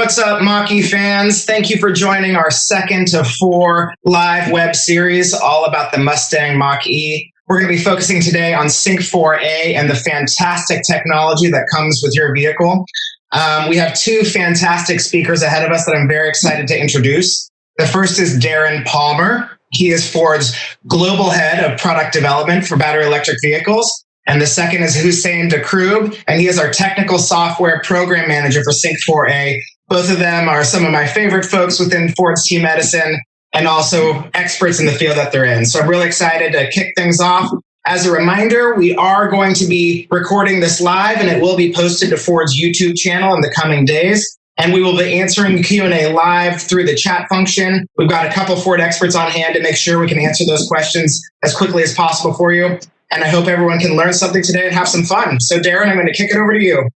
What's up, Mach-E fans? Thank you for joining our second of 4 live web series all about the Mustang Mach-E. We're going to be focusing today on Sync 4A and the fantastic technology that comes with your vehicle. We have 2 fantastic speakers ahead of us that I'm very excited to introduce. The first is Darren Palmer. He is Ford's global head of product development for battery electric vehicles. And the second is Husein Dakroub, and he is our technical software program manager for Sync 4A. Both of them are some of my favorite folks within Ford's Team Medicine and also experts in the field that they're in. So I'm really excited to kick things off. As a reminder, we are going to be recording this live, and it will be posted to Ford's YouTube channel in the coming days. And we will be answering Q&A live through the chat function. We've got a couple Ford experts on hand to make sure we can answer those questions as quickly as possible for you. And I hope everyone can learn something today and have some fun. So Darren, I'm going to kick it over to you.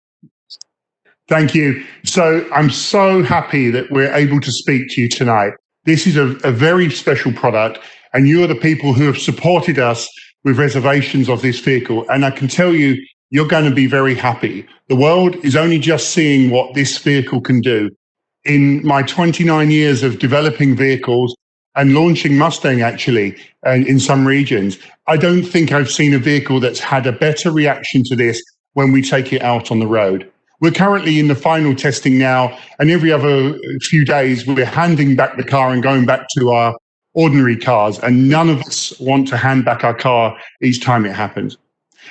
Thank you. So I'm so happy that we're able to speak to you tonight. This is a very special product, and you are the people who have supported us with reservations of this vehicle. And I can tell you, you're going to be very happy. The world is only just seeing what this vehicle can do. In my 29 years of developing vehicles and launching Mustang, actually, in some regions, I don't think I've seen a vehicle that's had a better reaction to this when we take it out on the road. We're currently in the final testing now, and every other few days we're handing back the car and going back to our ordinary cars, and none of us want to hand back our car each time it happens.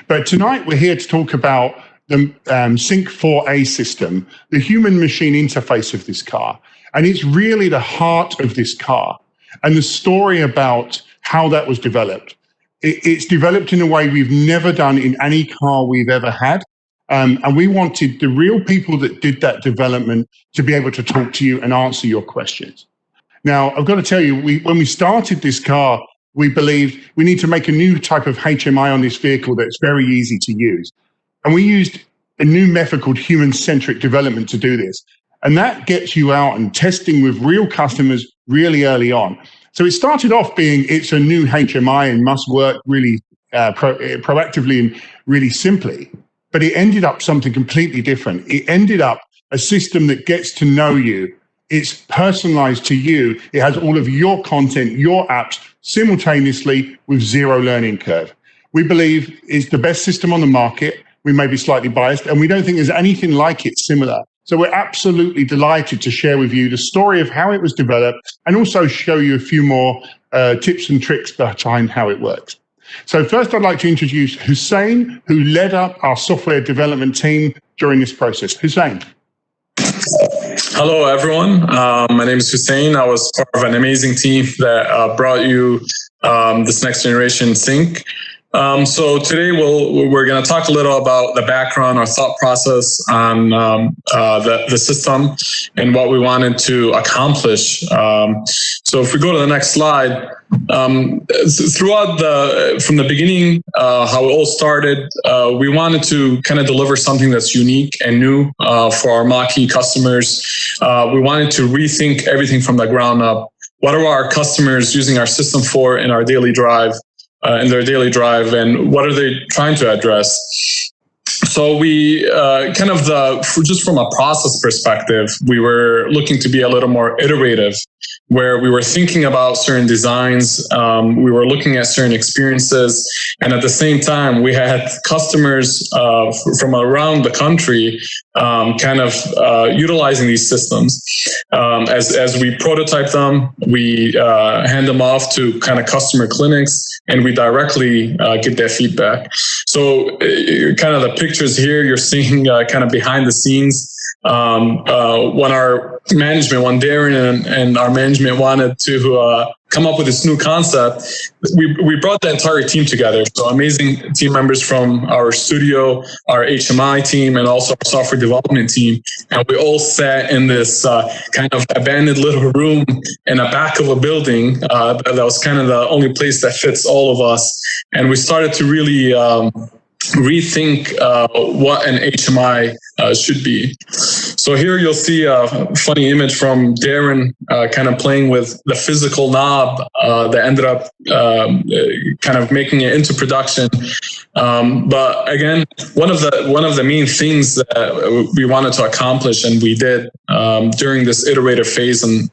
But tonight we're here to talk about the Sync 4A system, the human-machine interface of this car, and it's really the heart of this car. And the story about how that was developed. It's developed in a way we've never done in any car we've ever had. And we wanted the real people that did that development to be able to talk to you and answer your questions. Now, I've got to tell you, when we started this car, we believed we need to make a new type of HMI on this vehicle that's very easy to use. And we used a new method called human-centric development to do this. And that gets you out and testing with real customers really early on. So it started off being it's a new HMI and must work really proactively and really simply. But it ended up something completely different. It ended up a system that gets to know you. It's personalized to you. It has all of your content, your apps, simultaneously with zero learning curve. We believe it's the best system on the market. We may be slightly biased, and we don't think there's anything like it similar. So we're absolutely delighted to share with you the story of how it was developed and also show you a few more tips and tricks behind how it works. So first, I'd like to introduce Husein, who led up our software development team during this process. Husein. Hello, everyone. My name is Husein. I was part of an amazing team that brought you this next generation Sync. So today we're going to talk a little about the background, our thought process on the system and what we wanted to accomplish. So if we go to the next slide, from the beginning, how it all started, we wanted to kind of deliver something that's unique and new for our Mach-E customers. We wanted to rethink everything from the ground up. What are our customers using our system for in our daily drive? In their daily drive, and what are they trying to address? So we just from a process perspective, we were looking to be a little more iterative, where we were thinking about certain designs, we were looking at certain experiences, and at the same time, we had customers from around the country utilizing these systems. As we prototype them, we hand them off to kind of customer clinics, and we directly get their feedback. So kind of the pictures here, you're seeing kind of behind the scenes. When Darren and our management wanted to come up with this new concept, we brought the entire team together. So amazing team members from our studio, our HMI team, and also our software development team. And we all sat in this kind of abandoned little room in the back of a building that was kind of the only place that fits all of us. And we started to really rethink what an HMI should be. So here you'll see a funny image from Darren kind of playing with the physical knob that ended up kind of making it into production. But again, one of the main things that we wanted to accomplish, and we did during this iterative phase, and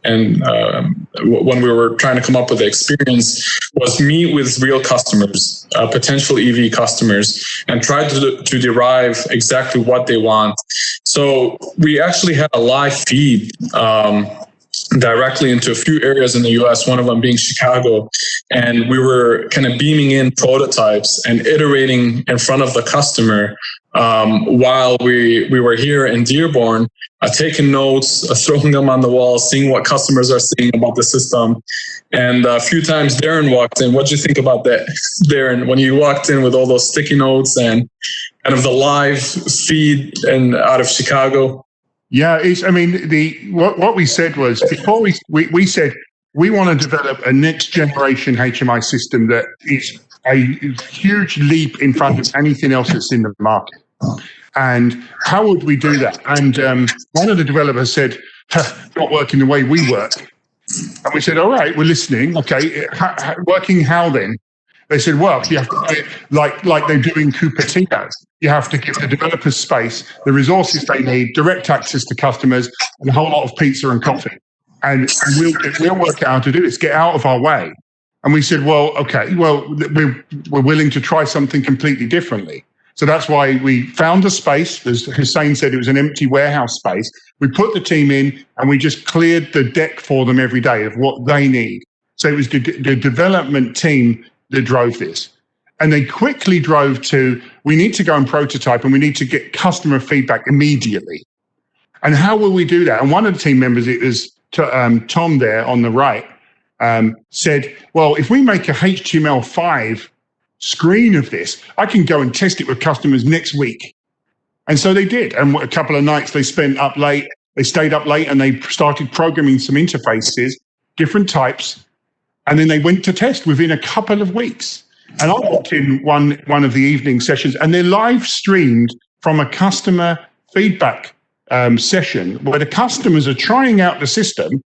when we were trying to come up with the experience, was meet with real customers, potential EV customers, and try to derive exactly what they want. So we actually had a live feed directly into a few areas in the US, one of them being Chicago. And we were kind of beaming in prototypes and iterating in front of the customer while we were here in Dearborn, taking notes, throwing them on the wall, seeing what customers are saying about the system. And a few times Darren walked in. What do you think about that, Darren, when you walked in with all those sticky notes and kind of the live feed and out of Chicago? Yeah, what we said was, before we said we want to develop a next generation HMI system that is a huge leap in front of anything else that's in the market. And how would we do that? And one of the developers said, not working the way we work. And we said, all right, we're listening. Okay, working how then? They said, well, you have to do it like they do in Cupertino. You have to give the developers space, the resources they need, direct access to customers, and a whole lot of pizza and coffee. And we'll work out how to do this. Get out of our way. And we said, well, okay, well, we're willing to try something completely differently. So that's why we found a space. As Husein said, it was an empty warehouse space. We put the team in and we just cleared the deck for them every day of what they need. So it was the development team that drove this. And they quickly drove to, we need to go and prototype and we need to get customer feedback immediately. And how will we do that? And one of the team members, it was Tom there on the right, said, well, if we make a HTML5 screen of this, I can go and test it with customers next week. And so they did. And a couple of nights they spent up late, they stayed up late and they started programming some interfaces, different types. And then they went to test within a couple of weeks. And I walked in one of the evening sessions and they're live streamed from a customer feedback session where the customers are trying out the system.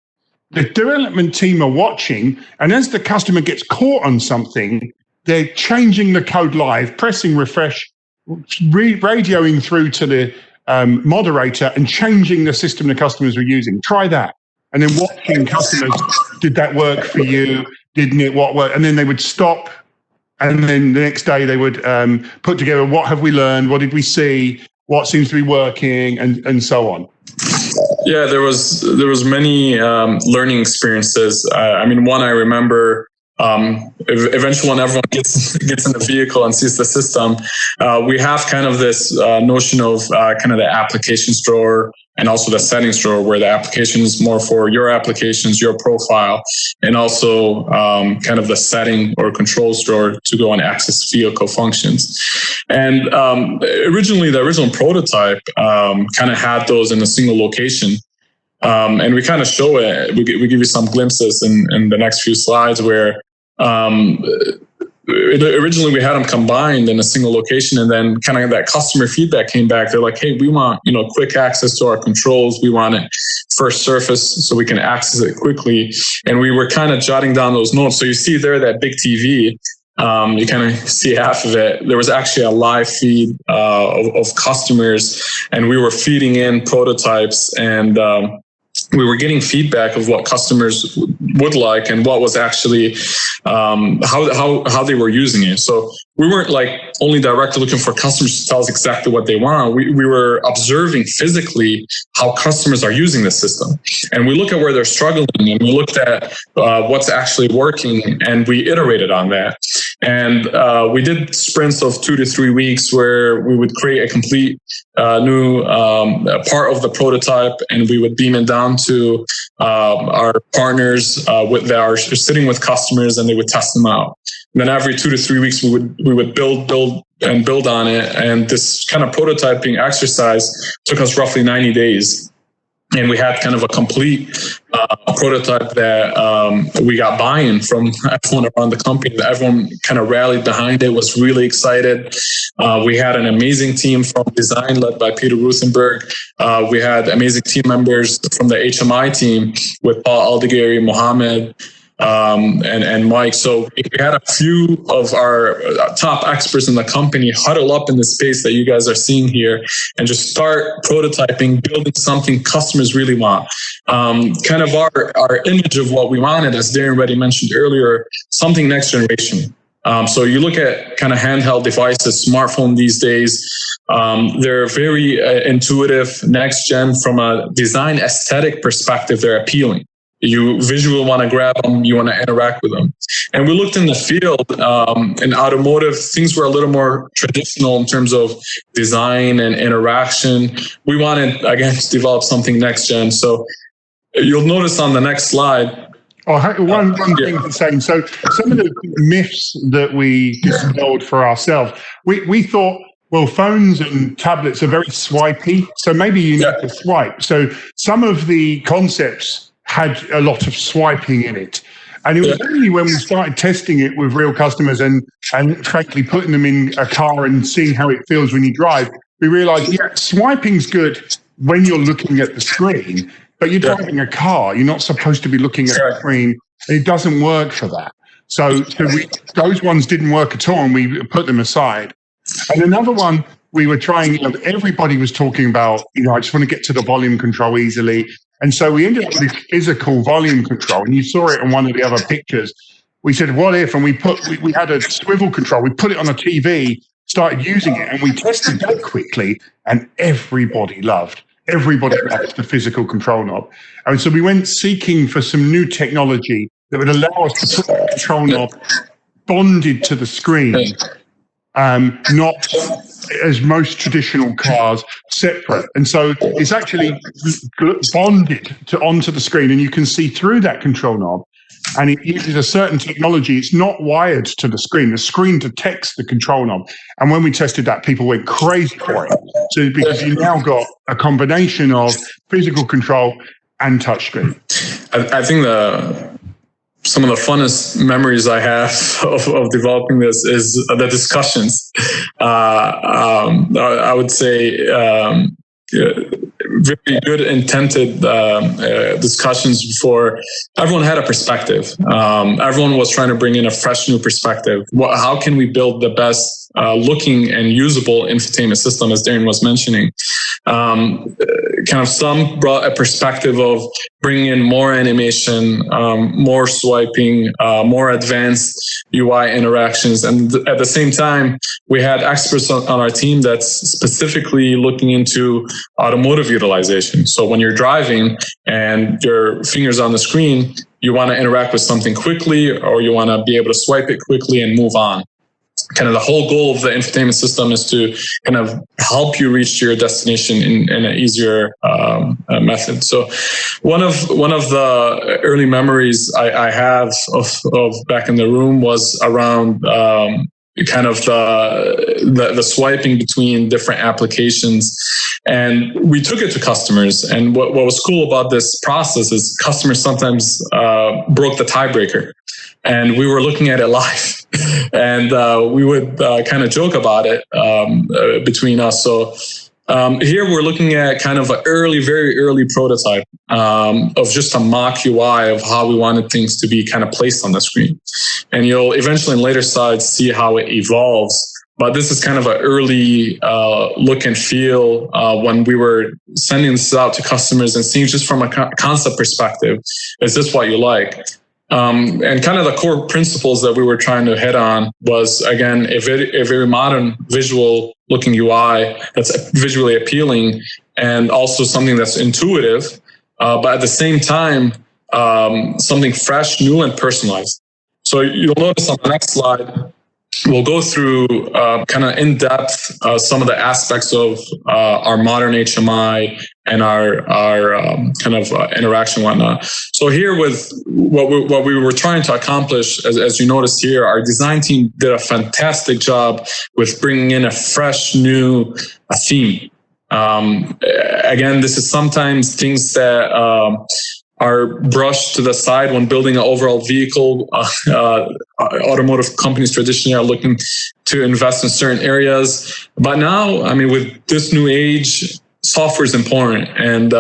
The development team are watching. And as the customer gets caught on something, they're changing the code live, pressing refresh, radioing through to the moderator and changing the system the customers were using. Try that. And then watching customers, did that work for you? Didn't it? What worked? And then they would stop. And then the next day they would put together, what have we learned? What did we see? What seems to be working? And so on. Yeah, there was many learning experiences. One I remember, eventually when everyone gets in the vehicle and sees the system, we have kind of this notion of kind of the applications drawer and also the settings drawer, where the application is more for your applications, your profile, and also kind of the setting or controls drawer to go and access vehicle functions. And originally, the original prototype kind of had those in a single location. And we kind of show it, we give you some glimpses in the next few slides where originally we had them combined in a single location, and then kind of that customer feedback came back. They're like, hey, we want, quick access to our controls. We want it first surface so we can access it quickly. And we were kind of jotting down those notes. So you see there that big TV, you kind of see half of it. There was actually a live feed of customers, and we were feeding in prototypes, and we were getting feedback of what customers would like and what was actually how they were using it. So we weren't like only directly looking for customers to tell us exactly what they want. We were observing physically how customers are using the system. And we look at where they're struggling, and we looked at what's actually working, and we iterated on that. And we did sprints of 2 to 3 weeks where we would create a complete new part of the prototype, and we would beam it down to our partners that are sitting with customers, and they would test them out. And then every 2 to 3 weeks, we would build on it. And this kind of prototyping exercise took us roughly 90 days. And we had kind of a complete prototype that we got buy-in from everyone around the company. Everyone kind of rallied behind it, was really excited. We had an amazing team from design led by Peter Ruthenberg. We had amazing team members from the HMI team with Paul Aldegari, Mohammed, and Mike. So we had a few of our top experts in the company huddle up in the space that you guys are seeing here and just start prototyping, building something customers really want. Kind of our image of what we wanted, as Darren already mentioned earlier, something next generation. So you look at kind of handheld devices, smartphone these days, they're very intuitive, next gen from a design aesthetic perspective, they're appealing. You visually want to grab them, you want to interact with them. And we looked in the field, in automotive, things were a little more traditional in terms of design and interaction. We wanted, again, to develop something next gen. So you'll notice on the next slide. Oh, one thing to say. So some of the myths that we dispelled for ourselves, we thought, well, phones and tablets are very swipey, so maybe you need to swipe. So some of the concepts had a lot of swiping in it. And it was only when we started testing it with real customers and frankly putting them in a car and seeing how it feels when you drive, we realized, swiping's good when you're looking at the screen, but you're driving a car. You're not supposed to be looking at the screen. It doesn't work for that. So those ones didn't work at all, and we put them aside. And another one we were trying, everybody was talking about, I just want to get to the volume control easily. And so we ended up with this physical volume control, and you saw it in one of the other pictures. We said, what if, and we had a swivel control, we put it on a TV, started using it, and we tested that quickly, and everybody loved the physical control knob. And so we went seeking for some new technology that would allow us to put the control knob bonded to the screen, not as most traditional cars, separate. And so it's actually bonded onto the screen, and you can see through that control knob. And it uses a certain technology. It's not wired to the screen. The screen detects the control knob. And when we tested that, people went crazy for it. So because you now got a combination of physical control and touchscreen. I think some of the funnest memories I have of developing this is the discussions. I would say very good intended discussions before everyone had a perspective. Everyone was trying to bring in a fresh new perspective. How can we build the best looking and usable infotainment system, as Darren was mentioning? Kind of some brought a perspective of bringing in more animation, more swiping, more advanced UI interactions. And at the same time, we had experts on our team that's specifically looking into automotive utilization. So when you're driving and your finger's on the screen, you want to interact with something quickly, or you want to be able to swipe it quickly and move on. Kind of the whole goal of the infotainment system is to kind of help you reach your destination in an easier method. So one of the early memories I have of back in the room was around kind of the swiping between different applications. And we took it to customers. And what was cool about this process is customers sometimes broke the tiebreaker. And we were looking at it live. And we would kind of joke about it between us. So here we're looking at kind of an very early prototype of just a mock UI of how we wanted things to be kind of placed on the screen. And you'll eventually in later slides see how it evolves. But this is kind of an early look and feel when we were sending this out to customers and seeing just from a concept perspective, is this what you like? And kind of the core principles that we were trying to hit on was, again, a very modern visual looking UI that's visually appealing, and also something that's intuitive, but at the same time, something fresh, new, and personalized. So you'll notice on the next slide, we'll go through kind of in depth some of the aspects of our modern HMI and our kind of interaction and whatnot. So here with what we were trying to accomplish, as you notice here, our design team did a fantastic job with bringing in a fresh new theme. Again, this is sometimes things that are brushed to the side when building an overall vehicle. Automotive companies traditionally are looking to invest in certain areas. But now, I mean, with this new age, software is important. And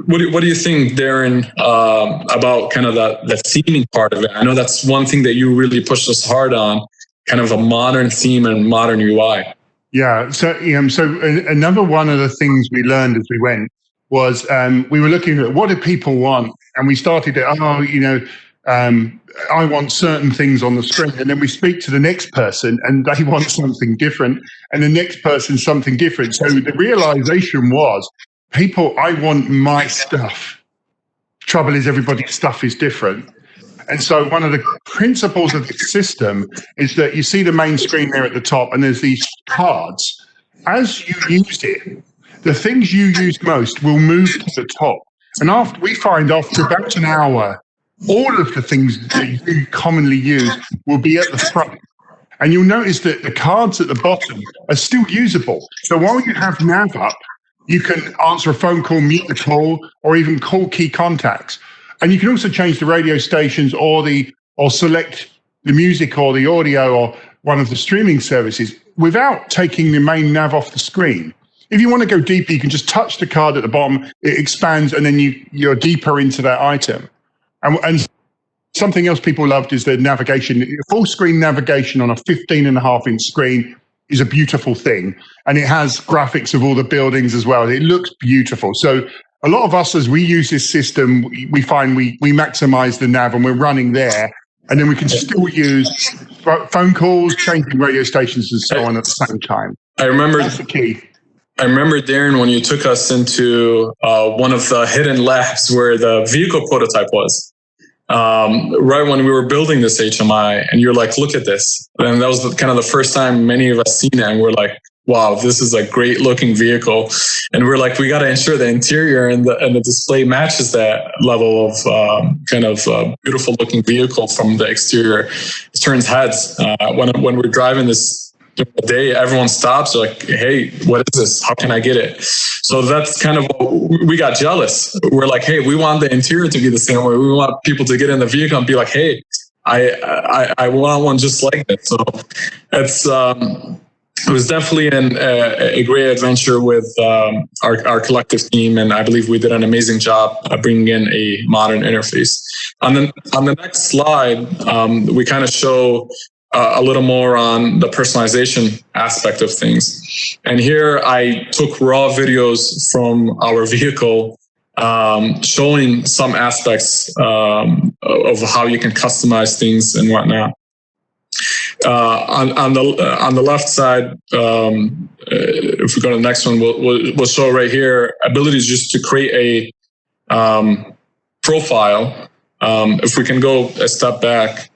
what do you think, Darren, about kind of the theming part of it? I know that's one thing that you really pushed us hard on, kind of a modern theme and modern UI. Yeah. So another one of the things we learned as we went was we were looking at what do people want, and we started I want certain things on the screen, and then we speak to the next person and they want something different, and the next person something different. So the realization was, I want my stuff. Trouble is, everybody's stuff is different. And so one of the principles of the system is that you see the main screen there at the top, and there's these cards. As you use it, the things you use most will move to the top. And after about an hour, all of the things that you commonly use will be at the front. And you'll notice that the cards at the bottom are still usable. So while you have nav up, you can answer a phone call, mute the call, or even call key contacts. And you can also change the radio stations or select the music or the audio or one of the streaming services without taking the main nav off the screen. If you want to go deeper, you can just touch the card at the bottom, it expands, and then you're deeper into that item. And something else people loved is the navigation. Full screen navigation on a 15.5-inch screen is a beautiful thing. And it has graphics of all the buildings as well. It looks beautiful. So a lot of us, as we use this system, we find we maximize the nav and we're running there. And then we can still use phone calls, changing radio stations and so on at the same time. That's the key. I remember, Darren, when you took us into one of the hidden labs where the vehicle prototype was, right when we were building this HMI, and you're like, look at this. And that was kind of the first time many of us seen it, and we're like, wow, this is a great looking vehicle. And we're like, we got to ensure the interior and the display matches that level of kind of beautiful looking vehicle from the exterior. It turns heads. When we're driving this day, everyone stops like, hey, what is this? How can I get it? So that's kind of we got jealous. We're like, hey, we want the interior to be the same way. We want people to get in the vehicle and be like, hey, I want one just like that. So it was definitely a great adventure with our collective team, and I believe we did an amazing job bringing in a modern interface. On the next slide, we kind of show a little more on the personalization aspect of things. And here I took raw videos from our vehicle showing some aspects of how you can customize things and whatnot. On the left side, if we go to the next one, we'll show right here abilities just to create a profile. If we can go a step back,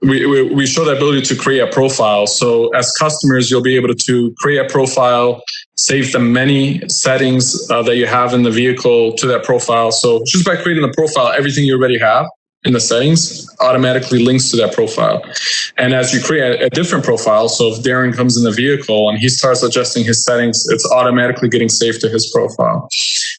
we show the ability to create a profile. So as customers, you'll be able to create a profile, save the many settings that you have in the vehicle to that profile. So just by creating a profile, everything you already have in the settings automatically links to that profile. And as you create a different profile, so if Darren comes in the vehicle and he starts adjusting his settings, it's automatically getting saved to his profile.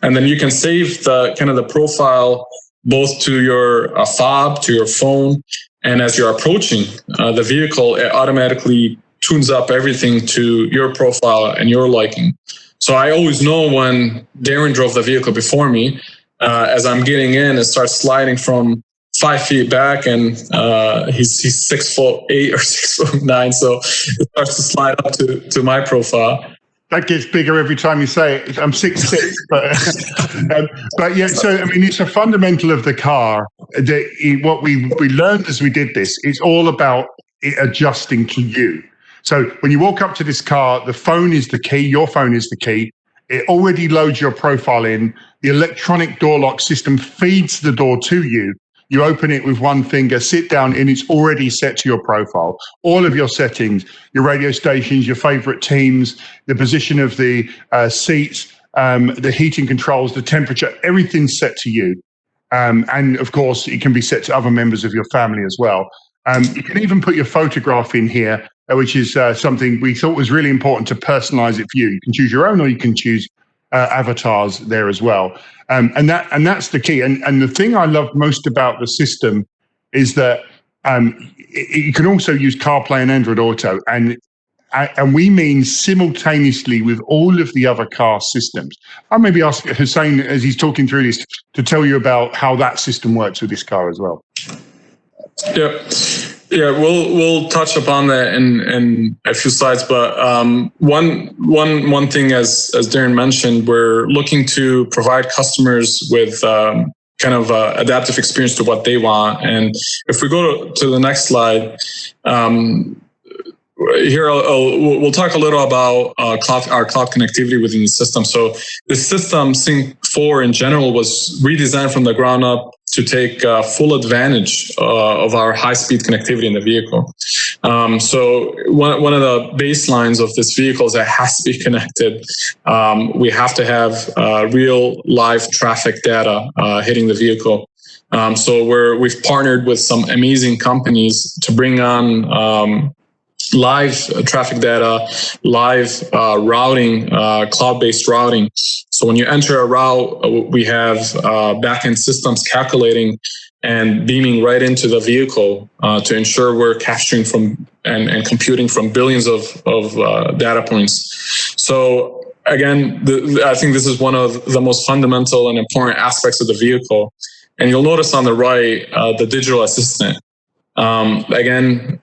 And then you can save the kind of the profile both to your fob, to your phone, and as you're approaching the vehicle, it automatically tunes up everything to your profile and your liking. So I always know when Darren drove the vehicle before me, as I'm getting in, it starts sliding from 5 feet back, and he's 6'8" or 6'9", so it starts to slide up to my profile. That gets bigger every time you say it. I'm 6'6", but yeah. So I mean, it's a fundamental of the car. What we learned as we did this, it's all about it adjusting to you. So when you walk up to this car, the phone is the key. Your phone is the key. It already loads your profile in. The electronic door lock system feeds the door to you. You open it with one finger, sit down, and it's already set to your profile. All of your settings, your radio stations, your favorite teams, the position of the seats, the heating controls, the temperature, everything's set to you. And of course, it can be set to other members of your family as well. You can even put your photograph in here which is something we thought was really important to personalize it for you. You can choose your own, or you can choose avatars there as well. And that's the key. And the thing I love most about the system is that you can also use CarPlay and Android Auto, and we mean simultaneously with all of the other car systems. I'll maybe ask Husein, as he's talking through this, to tell you about how that system works with this car as well. Yeah, we'll touch upon that in a few slides. But one thing, as Darren mentioned, we're looking to provide customers with kind of adaptive experience to what they want. And if we go to the next slide, here we'll talk a little about our cloud connectivity within the system. So the system Sync 4 in general was redesigned from the ground up to take full advantage of our high-speed connectivity in the vehicle. So one of the baselines of this vehicle is that it has to be connected. We have to have real live traffic data hitting the vehicle. So we've partnered with some amazing companies to bring on live traffic data, live routing, cloud-based routing. So when you enter a route, we have back-end systems calculating and beaming right into the vehicle to ensure we're capturing from and computing from billions of data points. So again, I think this is one of the most fundamental and important aspects of the vehicle. And you'll notice on the right, the digital assistant. Again,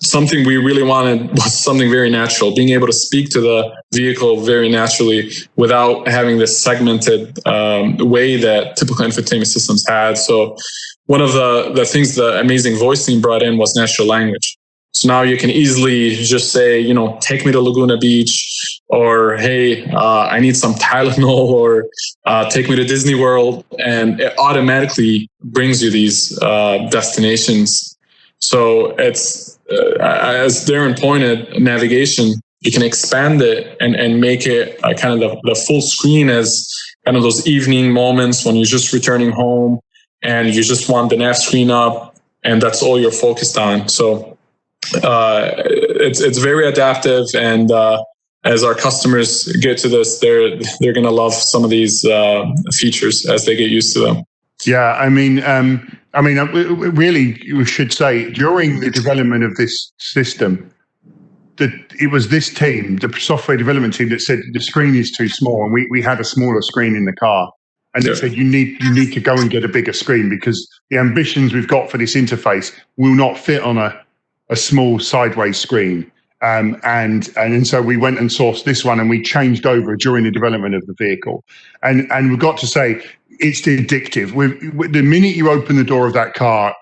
something we really wanted was something very natural, being able to speak to the vehicle very naturally without having this segmented way that typical infotainment systems had. So one of the things the amazing voice team brought in was natural language. So now you can easily just say, take me to Laguna Beach, or hey, I need some Tylenol, or take me to Disney World, and it automatically brings you these destinations. So it's, as Darren pointed, navigation, you can expand it and make it kind of the full screen as kind of those evening moments when you're just returning home and you just want the nav screen up and that's all you're focused on. So it's very adaptive, and as our customers get to this, they're going to love some of these features as they get used to them. Yeah, I mean, really, you should say during the development of this system, that it was this team, the software development team, that said the screen is too small, and we had a smaller screen in the car, and they said you need to go and get a bigger screen because the ambitions we've got for this interface will not fit on a small sideways screen. And so we went and sourced this one, and we changed over during the development of the vehicle, and we've got to say, it's addictive. The minute you open the door of that car,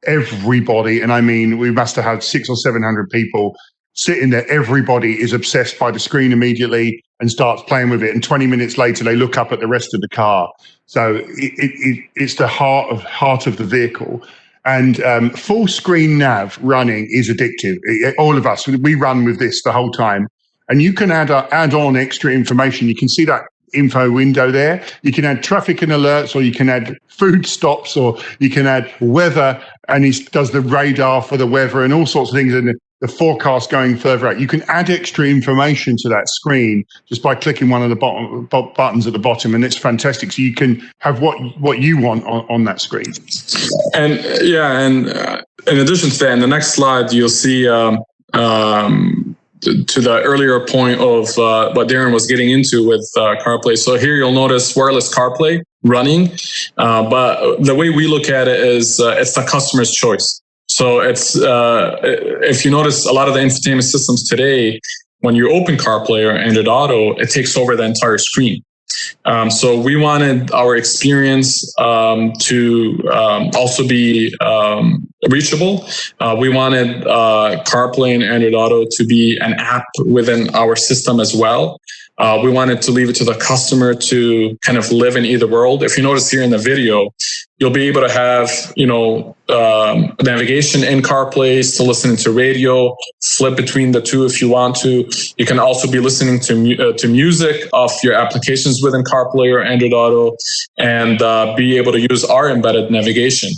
everybody, and I mean, we must have had 600 or 700 people sitting there. Everybody is obsessed by the screen immediately and starts playing with it. And 20 minutes later, they look up at the rest of the car. So it's the heart of the vehicle. And full screen nav running is addictive. All of us, we run with this the whole time. And you can add on extra information. You can see that info window there. You can add traffic and alerts, or you can add food stops, or you can add weather, and he does the radar for the weather and all sorts of things, and the forecast going further out. You can add extra information to that screen just by clicking one of the buttons at the bottom, and it's fantastic. So you can have what you want on that screen. And in addition to that, in the next slide, you'll see to the earlier point of what Darren was getting into with CarPlay. So here you'll notice wireless CarPlay running, but the way we look at it is it's the customer's choice. So it's if you notice, a lot of the infotainment systems today, when you open CarPlay or Android Auto, it takes over the entire screen. So we wanted our experience to also be reachable. We wanted CarPlay and Android Auto to be an app within our system as well. We wanted to leave it to the customer to kind of live in either world. If you notice here in the video, you'll be able to have, navigation in CarPlay, still listening to radio, flip between the two if you want to. You can also be listening to music off your applications within CarPlay or Android Auto, and be able to use our embedded navigation.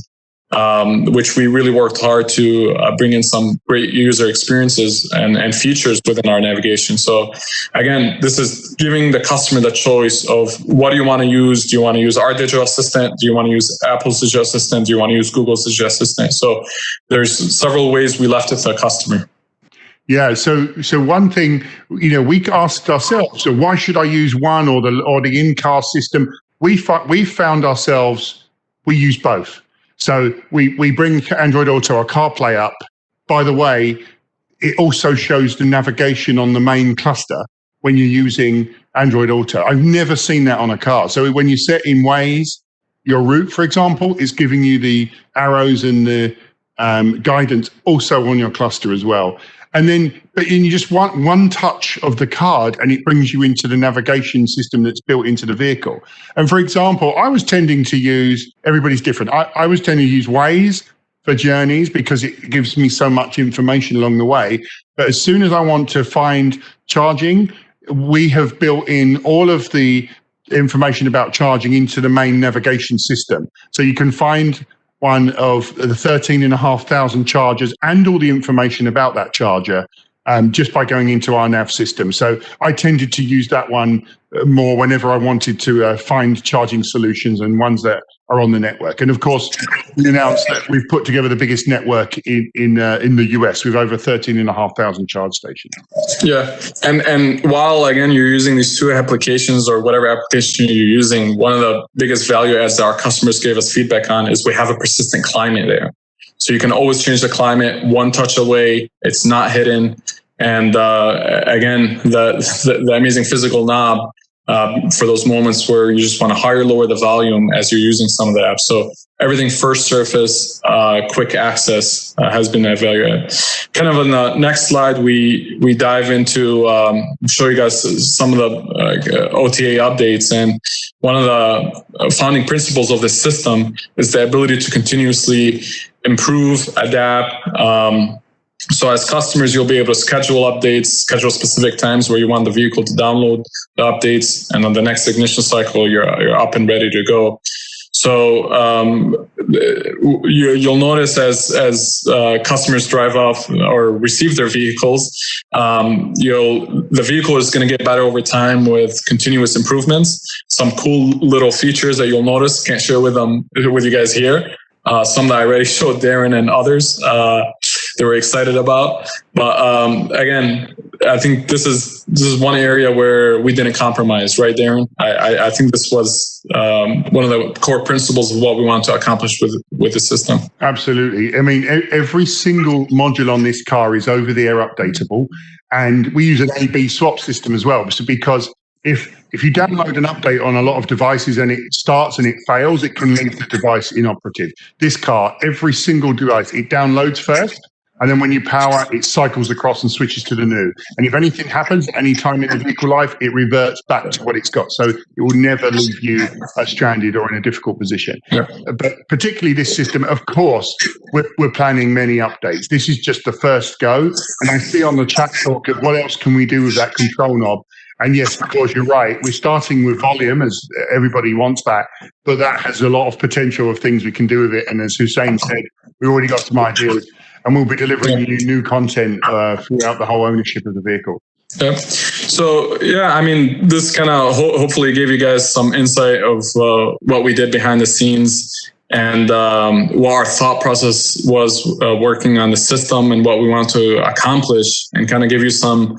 which we really worked hard to bring in some great user experiences and features within our navigation. So again, this is giving the customer the choice of what do you want to use? Do you want to use our digital assistant? Do you want to use Apple's digital assistant? Do you want to use Google's digital assistant? So there's several ways we left it to the customer. Yeah. So one thing, we asked ourselves, so why should I use one or the in-car system? We found ourselves, we use both. So we bring Android Auto or CarPlay up. By the way, it also shows the navigation on the main cluster when you're using Android Auto. I've never seen that on a car. So when you set in Waze, your route, for example, is giving you the arrows and the guidance also on your cluster as well. And then, but you just want one touch of the card and it brings you into the navigation system that's built into the vehicle. And for example, I was tending to use, everybody's different. I was tending to use Waze for journeys because it gives me so much information along the way. But as soon as I want to find charging, we have built in all of the information about charging into the main navigation system. So you can find one of the 13,500 chargers and all the information about that charger just by going into our nav system. So I tended to use that one more whenever I wanted to find charging solutions and ones that are on the network. And of course, we announced that we've put together the biggest network in the US with over 13,500 charge stations. Yeah, and while again you're using these two applications or whatever application you're using, one of the biggest value adds that our customers gave us feedback on is we have a persistent climate there. So you can always change the climate one touch away. It's not hidden. And again, the amazing physical knob for those moments where you just want to higher lower the volume as you're using some of the apps. So everything first surface, quick access has been that value add. Kind of on the next slide, we dive into show you guys some of the OTA updates. And one of the founding principles of this system is the ability to continuously improve, adapt. So as customers, you'll be able to schedule updates, schedule specific times where you want the vehicle to download the updates, and on the next ignition cycle, you're up and ready to go. So you'll notice as customers drive off or receive their vehicles, the vehicle is going to get better over time with continuous improvements. Some cool little features that you'll notice, can't share with you guys here. Some that I already showed Darren and others they were excited about. But again, I think this is one area where we didn't compromise, right, Darren? I think this was one of the core principles of what we want to accomplish with the system. Absolutely. I mean, every single module on this car is over-the-air updatable, and we use an A/B swap system as well. So because if you download an update on a lot of devices and it starts and it fails, it can leave the device inoperative. This car, every single device, it downloads first, and then when you power, it cycles across and switches to the new. And if anything happens at any time in the vehicle life, it reverts back to what it's got. So it will never leave you stranded or in a difficult position. Yeah. But particularly this system, of course, we're planning many updates. This is just the first go. And I see on the chat talk of what else can we do with that control knob. And yes, of course, you're right. We're starting with volume as everybody wants that, but that has a lot of potential of things we can do with it. And as Husein said, we already got some ideas, and we'll be delivering you new content throughout the whole ownership of the vehicle. Yeah. So, yeah, I mean, this kind of hopefully gave you guys some insight of what we did behind the scenes and what our thought process was working on the system and what we want to accomplish, and kind of give you some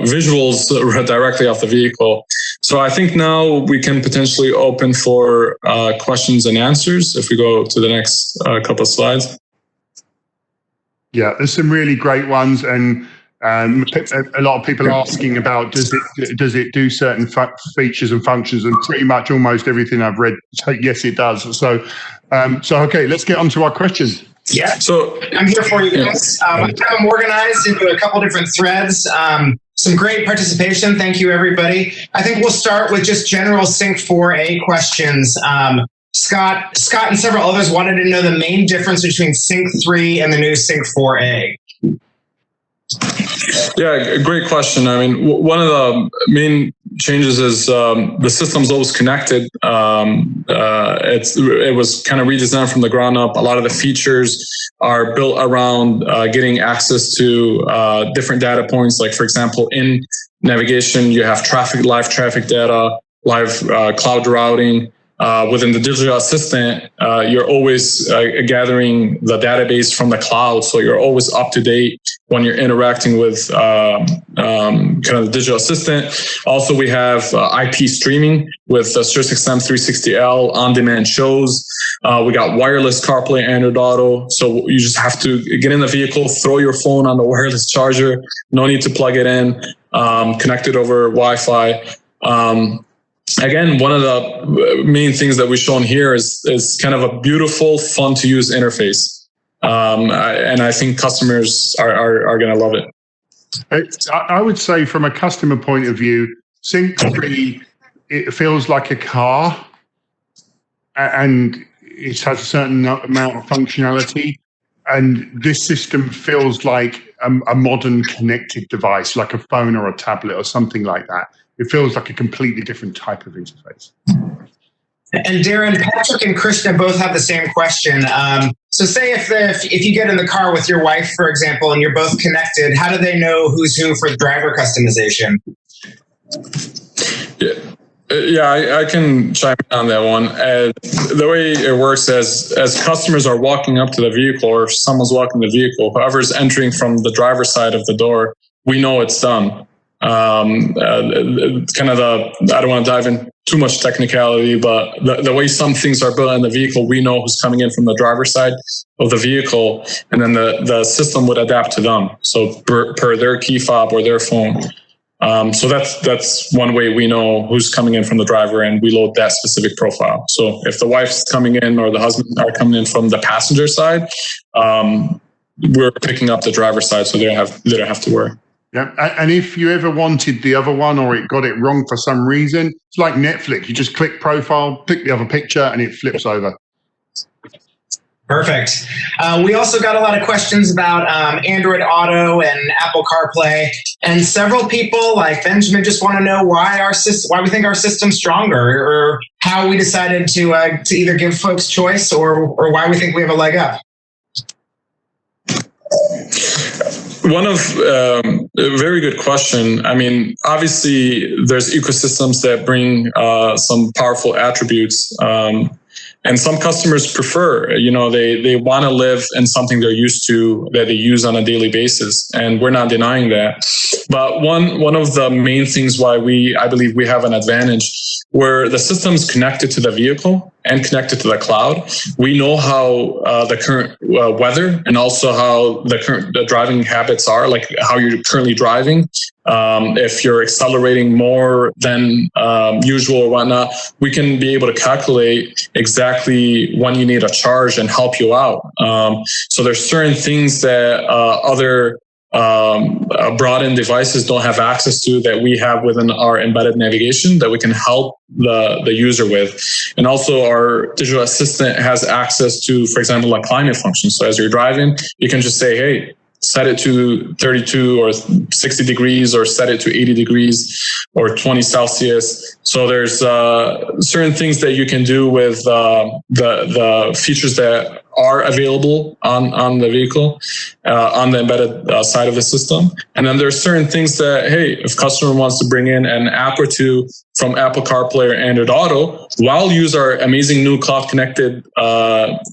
visuals directly off the vehicle. So I think now we can potentially open for questions and answers if we go to the next couple of slides. Yeah, there's some really great ones, and a lot of people are asking about does it do certain features and functions, and pretty much almost everything I've read, yes, it does. So okay, let's get on to our questions. Yeah, so I'm here for you guys. I have them organized into a couple different threads. Some great participation. Thank you, everybody. I think we'll start with just general Sync 4A questions. Scott and several others wanted to know the main difference between Sync 3 and the new Sync 4A. Yeah, great question. I mean, one of the main changes is the system's always connected. It was kind of redesigned from the ground up. A lot of the features are built around getting access to different data points. Like, for example, in navigation, you have live traffic data, live cloud routing. Within the digital assistant, you're always gathering the database from the cloud, so you're always up to date when you're interacting with kind of the digital assistant. Also, we have IP streaming with SiriusXM 360L on-demand shows. We got wireless Carplay, Android Auto, so you just have to get in the vehicle, throw your phone on the wireless charger. No need to plug it in. Connect it over Wi-Fi. Again, one of the main things that we've shown here is kind of a beautiful, fun to use interface. And I think customers are going to love it. I would say from a customer point of view, Sync 3, it feels like a car and it has a certain amount of functionality. And this system feels like a modern connected device, like a phone or a tablet or something like that. It feels like a completely different type of interface. And Darren, Patrick and Krishna both have the same question. So say if you get in the car with your wife, for example, and you're both connected, how do they know who's who for driver customization? Yeah, I can chime in on that one. The way it works is as customers are walking up to the vehicle or if someone's walking the vehicle, whoever's entering from the driver's side of the door, we know it's them. Kind of I don't want to dive in too much technicality, but the way some things are built in the vehicle, we know who's coming in from the driver's side of the vehicle, and then the system would adapt to them. So per their key fob or their phone. So that's one way we know who's coming in from the driver, and we load that specific profile. So if the wife's coming in or the husband are coming in from the passenger side, we're picking up the driver's side, so they don't have to worry. Yeah, and if you ever wanted the other one or it got it wrong for some reason, it's like Netflix. You just click profile, pick the other picture, and it flips over. Perfect. We also got a lot of questions about Android Auto and Apple CarPlay, and several people like Benjamin just want to know why we think our system's stronger, or how we decided to either give folks choice or why we think we have a leg up. One of a very good question. I mean, obviously, there's ecosystems that bring some powerful attributes, and some customers prefer. They want to live in something they're used to that they use on a daily basis, and we're not denying that. But one of the main things why I believe we have an advantage, where the system's connected to the vehicle and connected to the cloud. We know how the current weather and also how the driving habits are, like how you're currently driving. If you're accelerating more than usual or whatnot, we can be able to calculate exactly when you need a charge and help you out. So there's certain things that other brought-in devices don't have access to that we have within our embedded navigation that we can help the user with. And also our digital assistant has access to, for example, a climate function. So as you're driving, you can just say, hey, set it to 32 or 60 degrees or set it to 80 degrees or 20 Celsius. So there's certain things that you can do with the features that are available on the vehicle, on the embedded side of the system. And then there's certain things that, hey, if customer wants to bring in an app or two from Apple CarPlay or Android Auto, while use our amazing new cloud-connected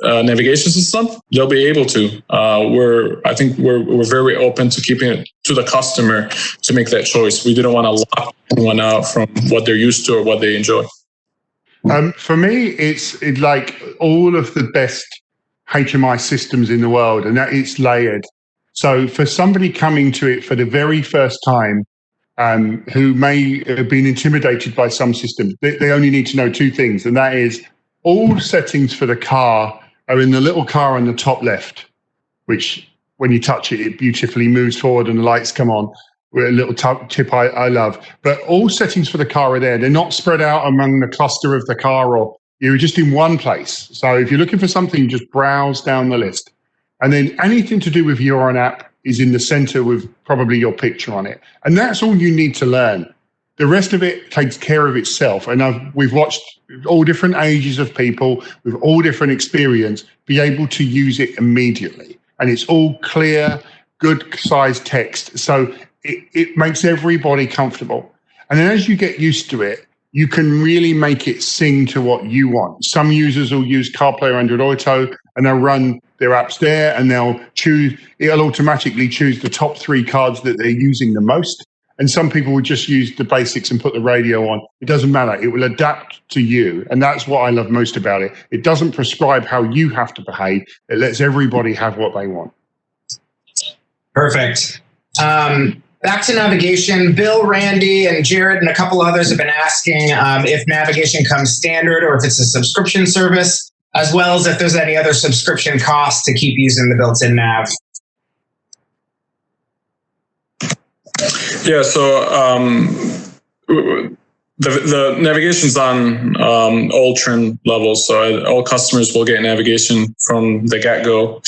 navigation system, they'll be able to. I think we're very open to keeping it to the customer to make that choice. We didn't want to lock anyone out from what they're used to or what they enjoy. For me, it's like all of the best HMI systems in the world, and that it's layered. So for somebody coming to it for the very first time, who may have been intimidated by some systems, they only need to know two things, and that is all settings for the car are in the little car on the top left, which when you touch it, it beautifully moves forward and the lights come on. A little tip I love. But all settings for the car are there. They're not spread out among the cluster of the car, or you're just in one place. So if you're looking for something, just browse down the list. And then anything to do with your own app is in the center with probably your picture on it. And that's all you need to learn. The rest of it takes care of itself. And we've watched all different ages of people with all different experience be able to use it immediately. And it's all clear, good size text. So it makes everybody comfortable. And then as you get used to it, you can really make it sing to what you want. Some users will use Carplay or Android Auto and they'll run their apps there and it'll automatically choose the top 3 cards that they're using the most. And some people will just use the basics and put the radio on. It doesn't matter. It will adapt to you. And that's what I love most about it. It doesn't prescribe how you have to behave. It lets everybody have what they want. Perfect. Back to navigation. Bill, Randy, and Jared, and a couple others have been asking if navigation comes standard or if it's a subscription service, as well as if there's any other subscription costs to keep using the built-in nav. Yeah, so the navigation's on all trim levels, so all customers will get navigation from the get-go.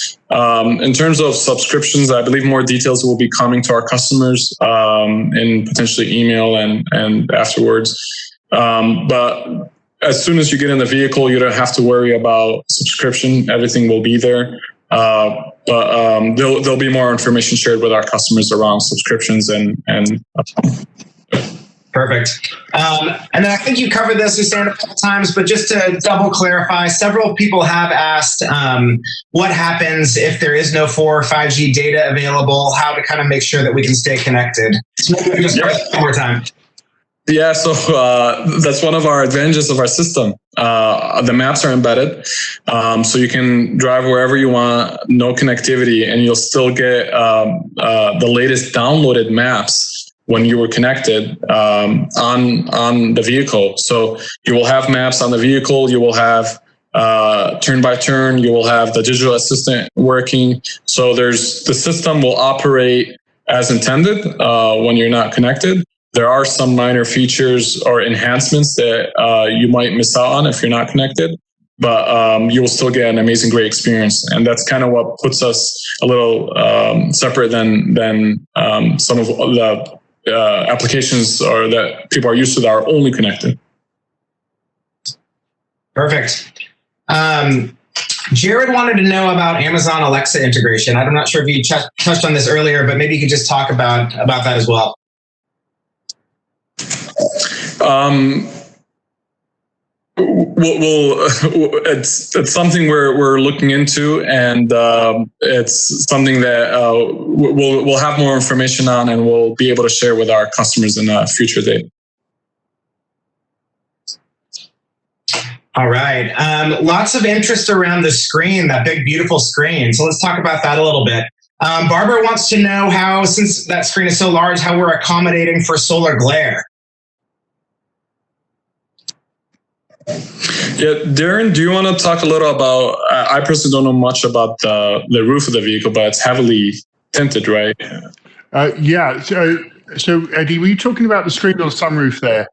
In terms of subscriptions, I believe more details will be coming to our customers in potentially email and afterwards. But as soon as you get in the vehicle, you don't have to worry about subscription. Everything will be there. But there'll be more information shared with our customers around subscriptions and Perfect. And then I think you covered this, Husein, a couple times, but just to double clarify, several people have asked what happens if there is no 4 or 5G data available, how to kind of make sure that we can stay connected. So maybe just one more time. Yeah, so that's one of our advantages of our system. The maps are embedded, so you can drive wherever you want, no connectivity, and you'll still get the latest downloaded maps when you were connected on the vehicle. So you will have maps on the vehicle, you will have turn by turn, you will have the digital assistant working. So the system will operate as intended when you're not connected. There are some minor features or enhancements that you might miss out on if you're not connected, but you will still get an amazing, great experience. And that's kind of what puts us a little separate than some of the applications or that people are used to that are only connected. Perfect. Jared wanted to know about Amazon Alexa integration. I'm not sure if you touched on this earlier, but maybe you could just talk about that as well. It's something we're looking into, and it's something that we'll have more information on, and we'll be able to share with our customers in a future date. All right. Lots of interest around the screen, that big, beautiful screen. So let's talk about that a little bit. Barbara wants to know how, since that screen is so large, how we're accommodating for solar glare. Yeah, Darren, do you want to talk a little about, I personally don't know much about the roof of the vehicle, but it's heavily tinted, right? Yeah. So Eddie, were you talking about the screen or the sunroof there?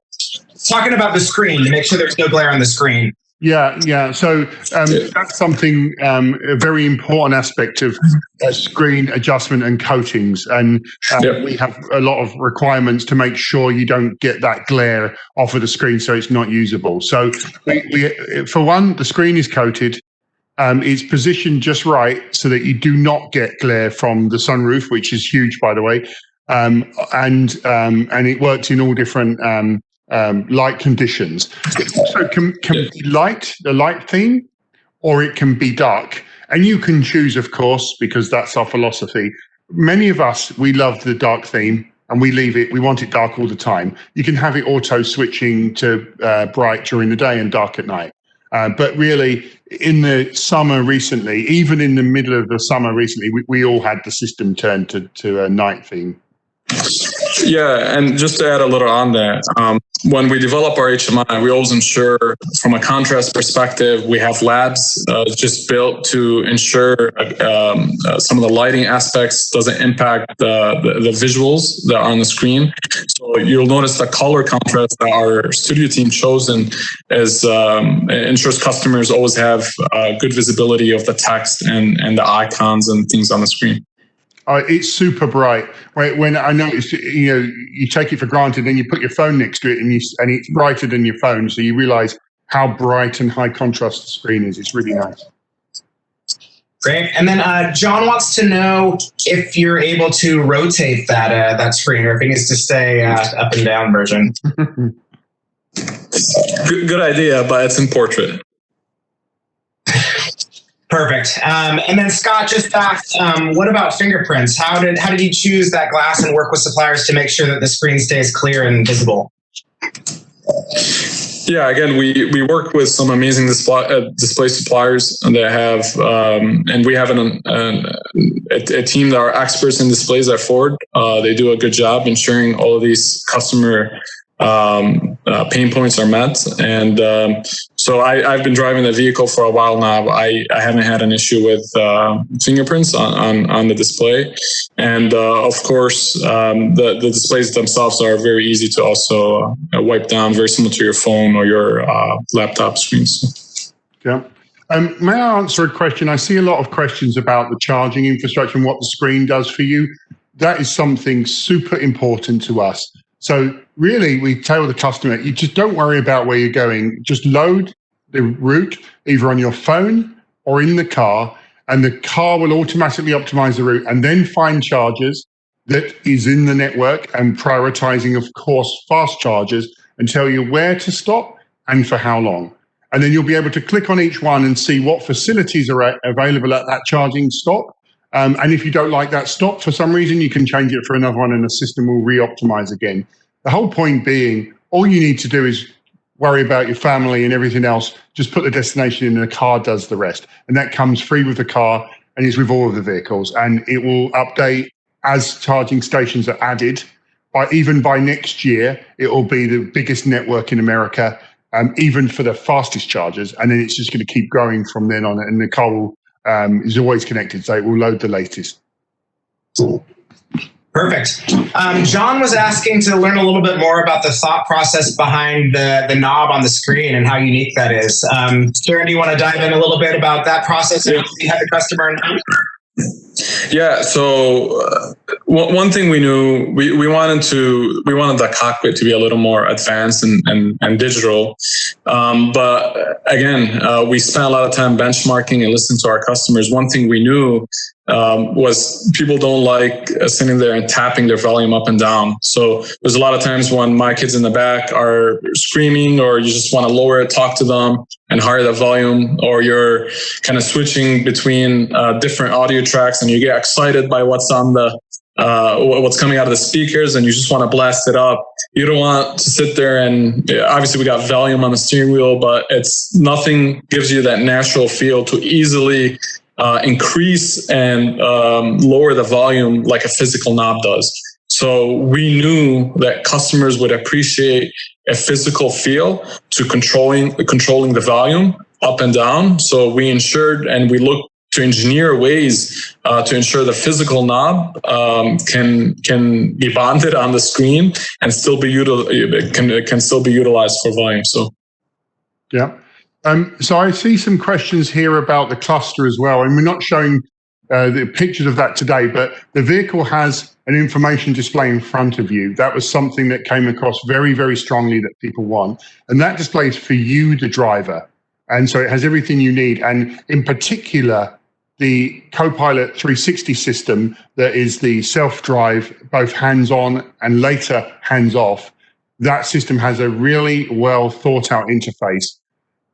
Talking about the screen to make sure there's no glare on the screen. Yeah. So that's something, a very important aspect of screen adjustment and coatings. And we have a lot of requirements to make sure you don't get that glare off of the screen so it's not usable. So we for one, the screen is coated. It's positioned just right so that you do not get glare from the sunroof, which is huge, by the way. And it works in all different light conditions. It also can be the light theme, or it can be dark. And you can choose, of course, because that's our philosophy. Many of us, we love the dark theme and we want it dark all the time. You can have it auto switching to bright during the day and dark at night. But really, in the summer recently, even in the middle of the summer recently, we all had the system turned to a night theme. Yeah, and just to add a little on that, when we develop our HMI, we always ensure from a contrast perspective, we have labs just built to ensure some of the lighting aspects doesn't impact the visuals that are on the screen. So you'll notice the color contrast that our studio team chosen ensures customers always have good visibility of the text and the icons and things on the screen. It's super bright. When I noticed, you take it for granted, and you put your phone next to it, and it's brighter than your phone, so you realize how bright and high contrast the screen is. It's really nice. Great. And then John wants to know if you're able to rotate that screen, or if it needs to stay up and down version. Good idea, but it's in portrait. Perfect. And then Scott just asked, what about fingerprints? How did you choose that glass and work with suppliers to make sure that the screen stays clear and visible? Yeah, again, we work with some amazing display suppliers that have, and we have a team that are experts in displays at Ford. They do a good job ensuring all of these customer pain points are met. And so I've been driving the vehicle for a while now. I haven't had an issue with fingerprints on the display. And of course, the displays themselves are very easy to also wipe down, very similar to your phone or your laptop screens. Yeah. May I answer a question? I see a lot of questions about the charging infrastructure and what the screen does for you. That is something super important to us. So really, we tell the customer, you just don't worry about where you're going. Just load the route either on your phone or in the car, and the car will automatically optimize the route and then find chargers that is in the network and prioritizing, of course, fast chargers, and tell you where to stop and for how long. And then you'll be able to click on each one and see what facilities are available at that charging stop. And if you don't like that stop for some reason, you can change it for another one and the system will re-optimize again. The whole point being, all you need to do is worry about your family and everything else. Just put the destination in and the car does the rest. And that comes free with the car and is with all of the vehicles. And it will update as charging stations are added. Even by next year, it will be the biggest network in America, even for the fastest chargers. And then it's just going to keep growing from then on. And the car will, is always connected, so it will load the latest. Perfect. John was asking to learn a little bit more about the thought process behind the knob on the screen and how unique that is. Darren, do you want to dive in a little bit about that process and how you had the customer? Yeah. So one thing we knew, we wanted the cockpit to be a little more advanced and digital. But again, we spent a lot of time benchmarking and listening to our customers. One thing we knew was people don't like sitting there and tapping their volume up and down. So there's a lot of times when my kids in the back are screaming, or you just want to lower it, talk to them and higher the volume, or you're kind of switching between different audio tracks and you get excited by what's on the what's coming out of the speakers and you just want to blast it up. You don't want to sit there and obviously we got volume on the steering wheel, but nothing gives you that natural feel to easily increase and lower the volume like a physical knob does. So we knew that customers would appreciate a physical feel to controlling the volume up and down. So we ensured and we looked to engineer ways to ensure the physical knob can be bonded on the screen and still be can still be utilized for volume. So yeah. So I see some questions here about the cluster as well, and we're not showing the pictures of that today, but the vehicle has an information display in front of you. That was something that came across very, very strongly that people want, and that display is for you, the driver. And so it has everything you need, and in particular, the Copilot 360 system that is the self-drive, both hands-on and later hands-off. That system has a really well thought-out interface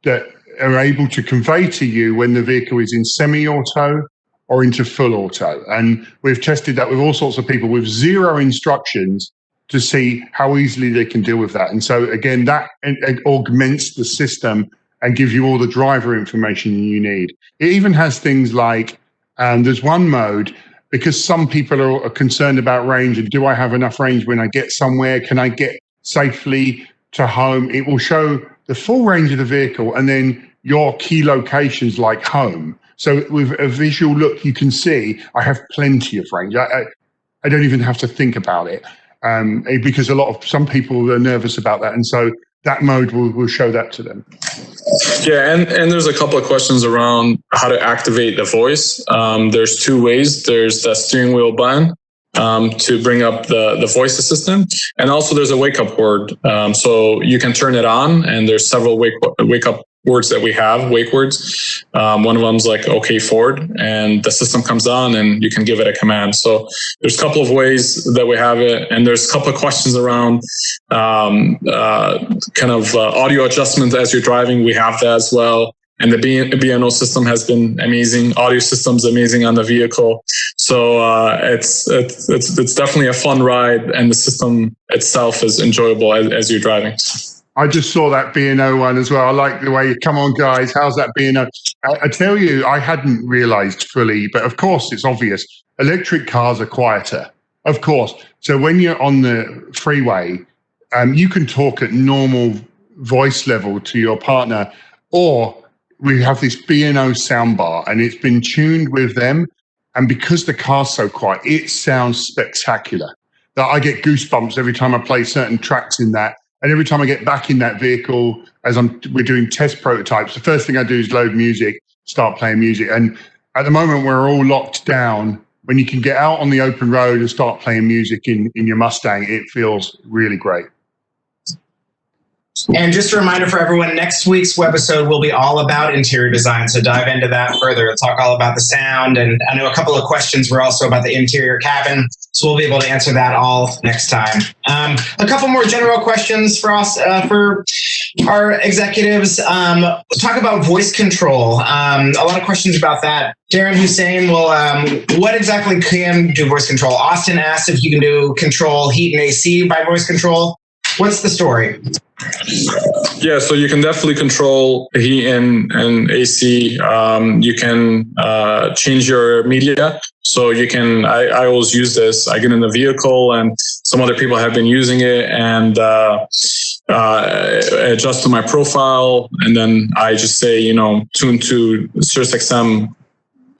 that are able to convey to you when the vehicle is in semi-auto or into full auto. And we've tested that with all sorts of people with zero instructions to see how easily they can deal with that. And so again, that augments the system and gives you all the driver information you need. It even has things like, there's one mode, because some people are concerned about range and do I have enough range when I get somewhere? Can I get safely to home? It will show the full range of the vehicle and then your key locations like home. So with a visual look, you can see I have plenty of range. I don't even have to think about it because some people are nervous about that. And so that mode will show that to them. Yeah, and there's a couple of questions around how to activate the voice. There's two ways. There's the steering wheel button to bring up the voice assistant, and also there's a wake up word. So you can turn it on, and there's several wake up words that we have, wake words. One of them's like "Okay Ford," and the system comes on, and you can give it a command. So there's a couple of ways that we have it, and there's a couple of questions around audio adjustment as you're driving. We have that as well. And the BNO system has been amazing. Audio system's amazing on the vehicle. So it's definitely a fun ride, and the system itself is enjoyable as you're driving. I just saw that B&O one as well. I like the way, come on guys, how's that B&O? I tell you, I hadn't realized fully, but of course it's obvious. Electric cars are quieter, of course. So when you're on the freeway, you can talk at normal voice level to your partner, or we have this B&O soundbar, and it's been tuned with them. And because the car's so quiet, it sounds spectacular. That I get goosebumps every time I play certain tracks in that. And every time I get back in that vehicle, as we're doing test prototypes, the first thing I do is load music, start playing music. And at the moment, we're all locked down. When you can get out on the open road and start playing music in your Mustang, it feels really great. And just a reminder for everyone, next week's webisode will be all about interior design. So dive into that further. We'll talk all about the sound. And I know a couple of questions were also about the interior cabin. So we'll be able to answer that all next time. A couple more general questions for us, for our executives. Talk about voice control. A lot of questions about that. Darren, Husein, what exactly can do voice control? Austin asked if you can do control heat and AC by voice control. What's the story? Yeah, so you can definitely control heat and AC. You can change your media. So you can, I always use this. I get in the vehicle, and some other people have been using it, and adjust to my profile. And then I just say, tune to SiriusXM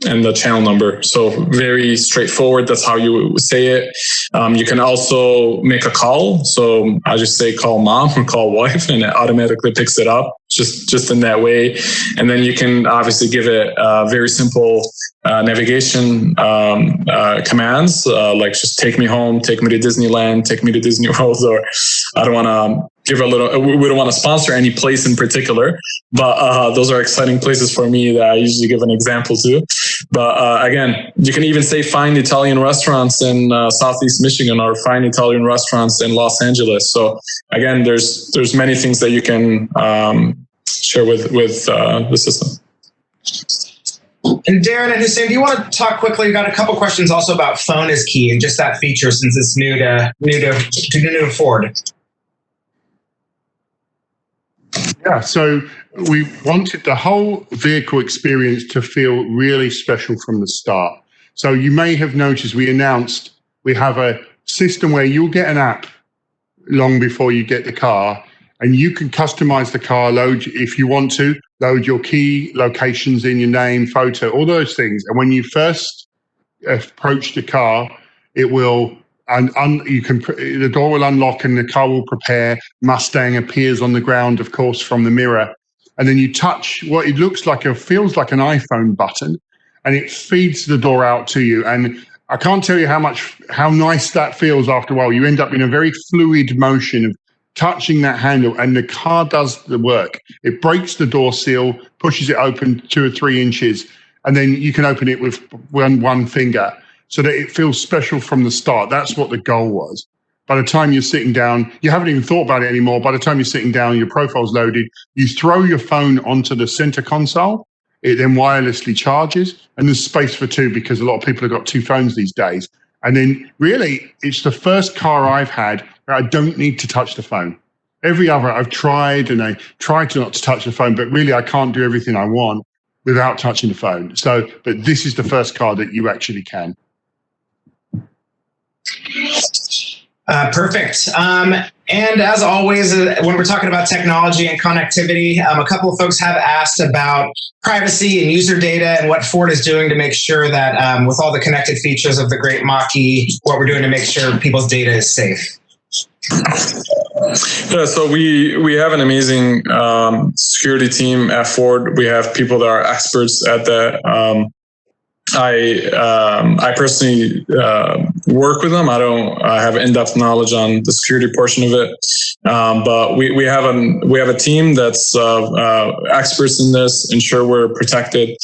and the channel number. So very straightforward. That's how you say it. You can also make a call. So I just say call mom or call wife, and it automatically picks it up just in that way. And then you can obviously give it very simple navigation commands, like just take me home, take me to Disneyland, take me to Disney World, or I don't want to we don't want to sponsor any place in particular, but those are exciting places for me that I usually give an example to. But again, you can even say find Italian restaurants in Southeast Michigan, or find Italian restaurants in Los Angeles. So again, there's many things that you can share with the system. And Darren and Husein, do you want to talk quickly? We've got a couple questions also about phone is key and just that feature, since it's new to Ford. Yeah, so we wanted the whole vehicle experience to feel really special from the start. So you may have noticed we announced we have a system where you'll get an app long before you get the car, and you can customize the car, if you want to, load your key locations in your name, photo, all those things. And when you first approach the car, it will the door will unlock and the car will prepare. Mustang appears on the ground, of course, from the mirror. And then you touch what it looks like, feels like an iPhone button, and it feeds the door out to you. And I can't tell you how nice that feels after a while. You end up in a very fluid motion of touching that handle, and the car does the work. It breaks the door seal, pushes it open 2 or 3 inches, and then you can open it with one finger, so that it feels special from the start. That's what the goal was. By the time you're sitting down, you haven't even thought about it anymore. By the time you're sitting down, your profile's loaded, you throw your phone onto the center console, it then wirelessly charges, and there's space for 2 because a lot of people have got 2 phones these days. And then really, it's the first car I've had where I don't need to touch the phone. Every other I've tried, and I try to not to touch the phone, but really I can't do everything I want without touching the phone. So, but this is the first car that you actually can. Perfect. And as always, when we're talking about technology and connectivity, a couple of folks have asked about privacy and user data and what Ford is doing to make sure that with all the connected features of the great Mach-E, what we're doing to make sure people's data is safe. Yeah, so we have an amazing security team at Ford. We have people that are experts at that. I personally work with them. I don't have in-depth knowledge on the security portion of it, but we have a team that's experts in this, ensure we're protected,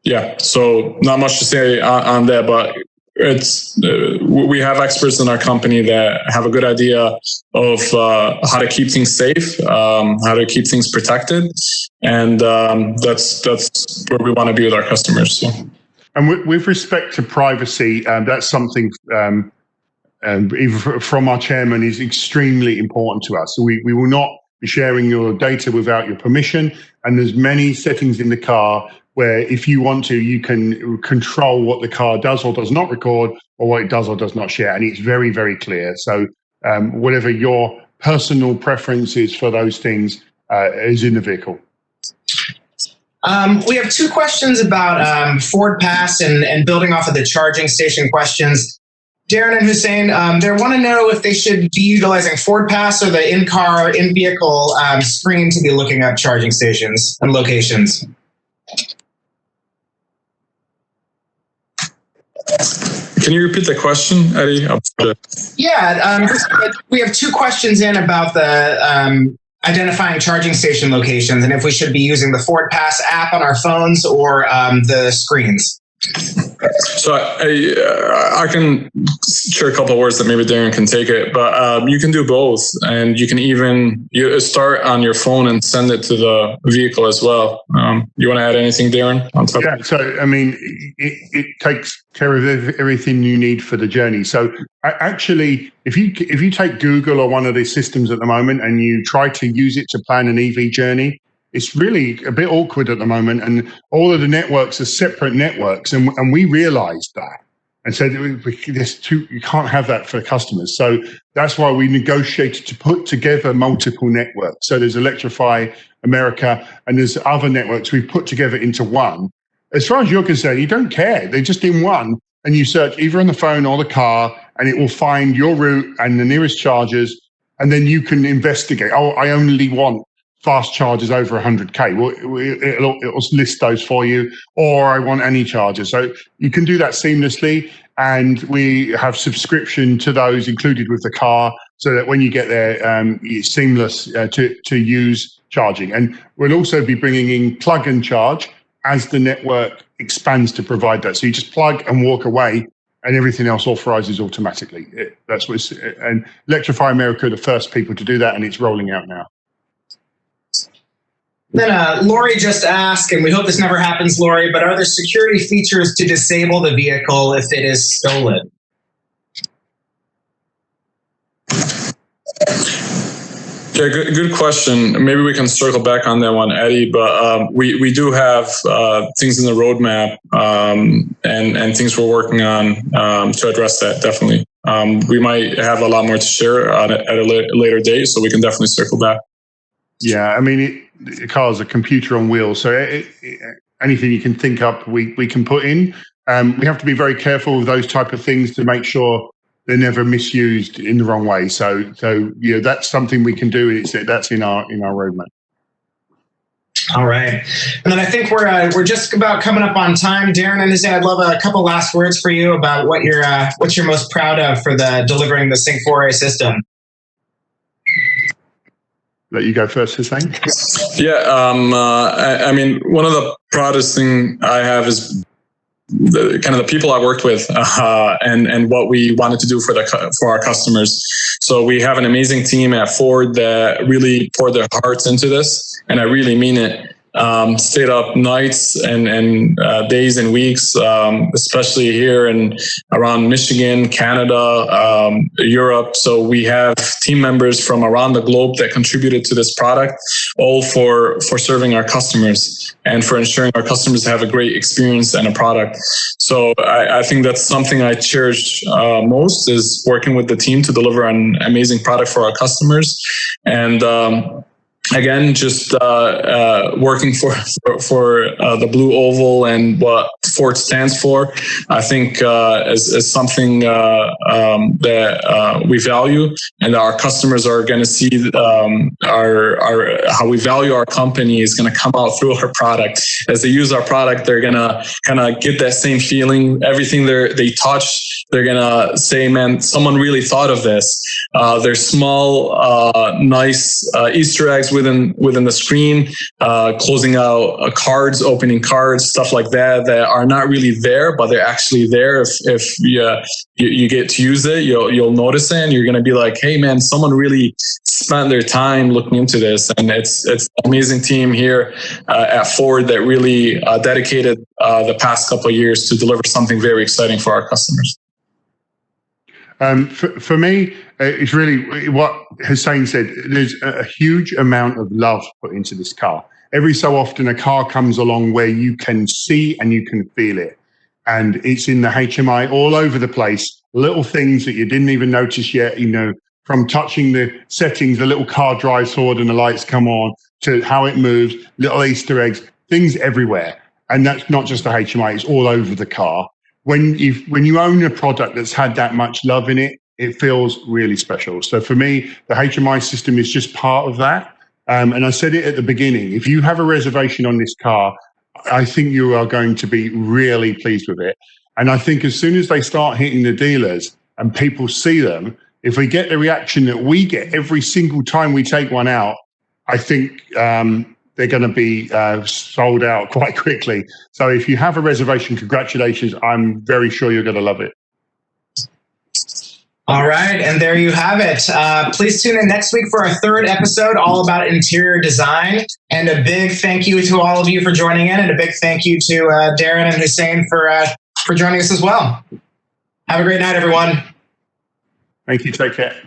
yeah. So not much to say on that, but we have experts in our company that have a good idea of how to keep things safe, how to keep things protected, and that's where we want to be with our customers. So. And with respect to privacy, that's something even from our chairman is extremely important to us. So we will not be sharing your data without your permission. And there's many settings in the car where if you want to, you can control what the car does or does not record, or what it does or does not share. And it's very, very clear. So whatever your personal preference is for those things is in the vehicle. We have two questions about Ford Pass and building off of the charging station questions. Darren and Husein, they want to know if they should be utilizing Ford Pass or the in-car, in-vehicle screen to be looking at charging stations and locations. Can you repeat the question, Eddie? Yeah, we have two questions in about the identifying charging station locations and if we should be using the Ford Pass app on our phones or the screens. So I can share a couple of words that maybe Darren can take it, but you can do both, and you can even start on your phone and send it to the vehicle as well. You want to add anything, Darren? On top? Yeah. So I mean, it takes care of everything you need for the journey. So actually, if you take Google or one of these systems at the moment and you try to use it to plan an EV journey, it's really a bit awkward at the moment, and all of the networks are separate networks, and we realized that, and said you can't have that for customers. So that's why we negotiated to put together multiple networks. So there's Electrify America, and there's other networks we've put together into one. As far as you're concerned, you don't care. They're just in one, and you search either on the phone or the car, and it will find your route and the nearest chargers, and then you can investigate. Oh, I only want fast chargers over 100K. Well, it'll list those for you, or I want any charger. So you can do that seamlessly, and we have subscription to those included with the car, so that when you get there, it's seamless to use charging. And we'll also be bringing in plug and charge as the network expands to provide that. So you just plug and walk away, and everything else authorizes automatically. That's what's, and Electrify America are the first people to do that, and it's rolling out now. Then Lori just asked, and we hope this never happens, Lori, but are there security features to disable the vehicle if it is stolen? Yeah, good question. Maybe we can circle back on that one, Eddie, but we do have things in the roadmap and things we're working on to address that, definitely. We might have a lot more to share at a later date, so we can definitely circle back. Yeah, I mean, the car is a computer on wheels, so anything you can think up, we can put in. We have to be very careful with those type of things to make sure they're never misused in the wrong way. So you know, that's something we can do. That's in our roadmap. All right, and then I think we're just about coming up on time. Darren and Husein, I'd love a couple last words for you about what you're most proud of for delivering the Sync 4A system. Let you go first, Husein. Yeah, I mean, one of the proudest thing I have is the people I worked with and what we wanted to do for our customers. So we have an amazing team at Ford that really poured their hearts into this, and I really mean it. Stayed up nights and days and weeks, especially here and around Michigan, Canada, Europe. So we have team members from around the globe that contributed to this product, all for serving our customers and for ensuring our customers have a great experience and a product. So I think that's something I cherish most, is working with the team to deliver an amazing product for our customers. And again, just working for the blue oval and what Ford stands for, I think is something that we value, and our customers are going to see how we value our company is going to come out through our product. As they use our product, they're going to kind of get that same feeling. Everything they touch, they're going to say, man, someone really thought of this. There's small, nice Easter eggs within the screen, closing out cards, opening cards, stuff like that are not really there, but they're actually there. If you get to use it, you'll notice it, and you're going to be like, hey man, someone really spent their time looking into this. And it's an amazing team here at Ford that really dedicated the past couple of years to deliver something very exciting for our customers. For me, it's really what Husein said. There's a huge amount of love put into this car. Every so often, a car comes along where you can see and you can feel it. And it's in the HMI all over the place. Little things that you didn't even notice yet, from touching the settings, the little car drives forward and the lights come on, to how it moves, little Easter eggs, things everywhere. And that's not just the HMI, it's all over the car. When you own a product that's had that much love in it, it feels really special. So for me, the HMI system is just part of that. And I said it at the beginning, if you have a reservation on this car, I think you are going to be really pleased with it. And I think as soon as they start hitting the dealers and people see them, if we get the reaction that we get every single time we take one out, I think they're going to be sold out quite quickly. So if you have a reservation, congratulations. I'm very sure you're going to love it. All right, and there you have it. Please tune in next week for our third episode, all about interior design. And a big thank you to all of you for joining in, and a big thank you to Darren and Husein for joining us as well. Have a great night, everyone. Thank you. Take care.